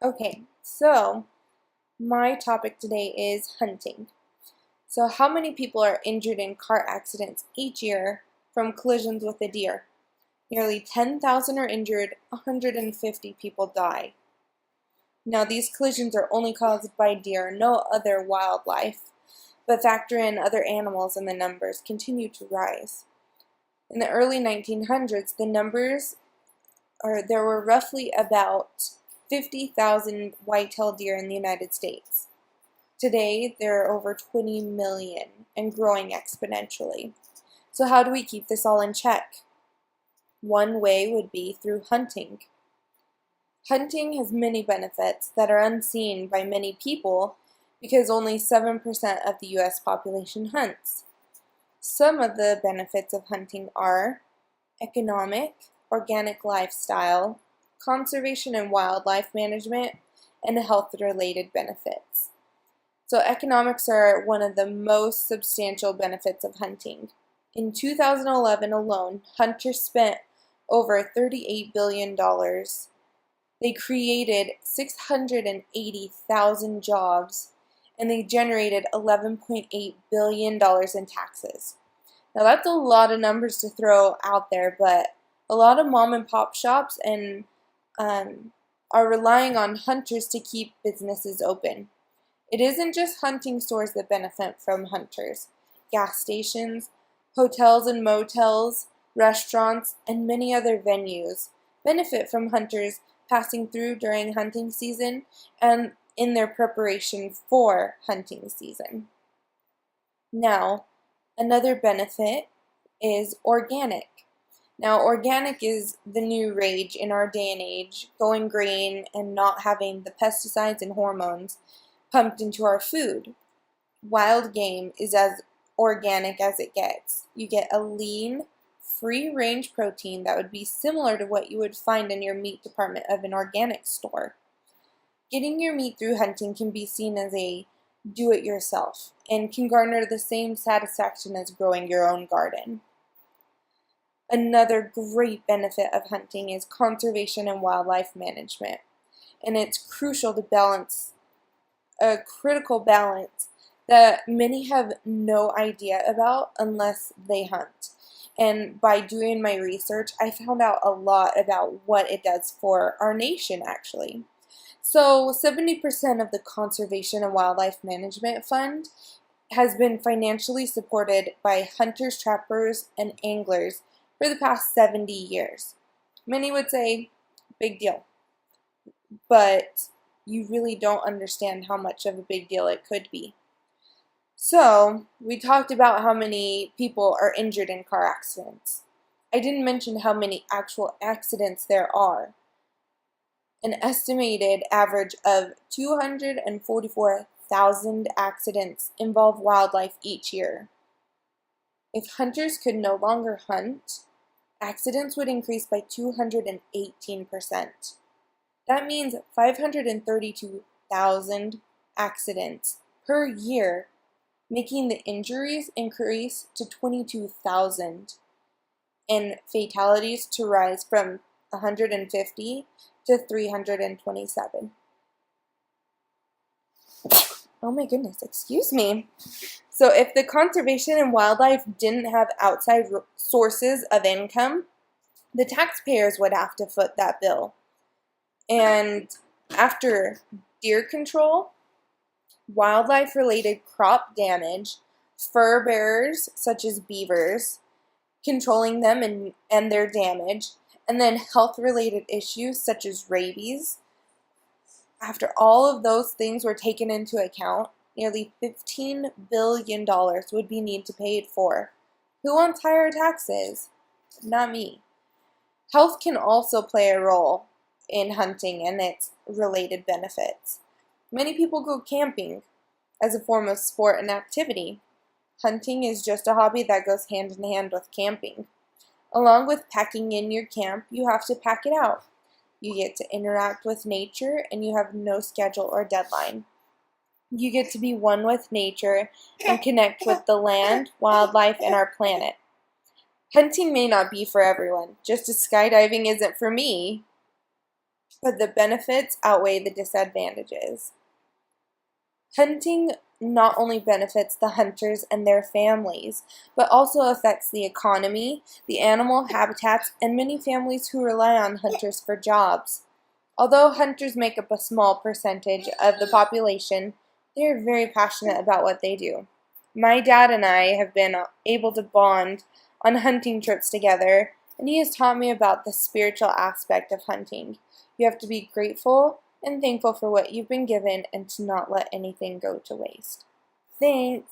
Okay, so my topic today is hunting. So, how many people are injured in car accidents each year from collisions with a deer? Nearly 10,000 are injured, 150 people die. Now, these collisions are only caused by deer, no other wildlife, but factor in other animals and the numbers continue to rise. In the early 1900s, there were roughly about 50,000 white-tailed deer in the United States. Today, there are over 20 million and growing exponentially. So how do we keep this all in check? One way would be through hunting. Hunting has many benefits that are unseen by many people because only 7% of the U.S. population hunts. Some of the benefits of hunting are economic, organic lifestyle, conservation and wildlife management, and health-related benefits. So economics are one of the most substantial benefits of hunting. In 2011 alone, hunters spent over $38 billion. They created 680,000 jobs, and they generated $11.8 billion in taxes. Now that's a lot of numbers to throw out there, but a lot of mom and pop shops are relying on hunters to keep businesses open. It isn't just hunting stores that benefit from hunters. Gas stations, hotels and motels, restaurants, and many other venues benefit from hunters passing through during hunting season and in their preparation for hunting season. Now, another benefit is organic. Now, organic is the new rage in our day and age, going green and not having the pesticides and hormones pumped into our food. Wild game is as organic as it gets. You get a lean, free-range protein that would be similar to what you would find in your meat department of an organic store. Getting your meat through hunting can be seen as a do-it-yourself and can garner the same satisfaction as growing your own garden. Another great benefit of hunting is conservation and wildlife management, and it's crucial to balance a critical balance that many have no idea about unless they hunt. And by doing my research, I found out a lot about what it does for our nation, actually. So 70% of the Conservation and Wildlife Management Fund has been financially supported by hunters, trappers, and anglers for the past 70 years. Many would say, big deal. But you really don't understand how much of a big deal it could be. So, we talked about how many people are injured in car accidents. I didn't mention how many actual accidents there are. An estimated average of 244,000 accidents involve wildlife each year. If hunters could no longer hunt, accidents would increase by 218%. That means 532,000 accidents per year, making the injuries increase to 22,000 and fatalities to rise from 150 to 327. Oh my goodness, excuse me. So if the conservation and wildlife didn't have outside sources of income, the taxpayers would have to foot that bill. And after deer control, wildlife-related crop damage, fur bearers such as beavers, controlling them and their damage, and then health-related issues such as rabies. After all of those things were taken into account, nearly $15 billion would be needed to pay it for. Who wants higher taxes? Not me. Health can also play a role in hunting and its related benefits. Many people go camping as a form of sport and activity. Hunting is just a hobby that goes hand in hand with camping. Along with packing in your camp, you have to pack it out. You get to interact with nature and you have no schedule or deadline. You get to be one with nature and connect with the land, wildlife, and our planet. Hunting may not be for everyone, just as skydiving isn't for me. but the benefits outweigh the disadvantages. Hunting not only benefits the hunters and their families, but also affects the economy, the animal habitats, and many families who rely on hunters for jobs. Although hunters make up a small percentage of the population, they are very passionate about what they do. My dad and I have been able to bond on hunting trips together, and he has taught me about the spiritual aspect of hunting. You have to be grateful and thankful for what you've been given and to not let anything go to waste. Thanks.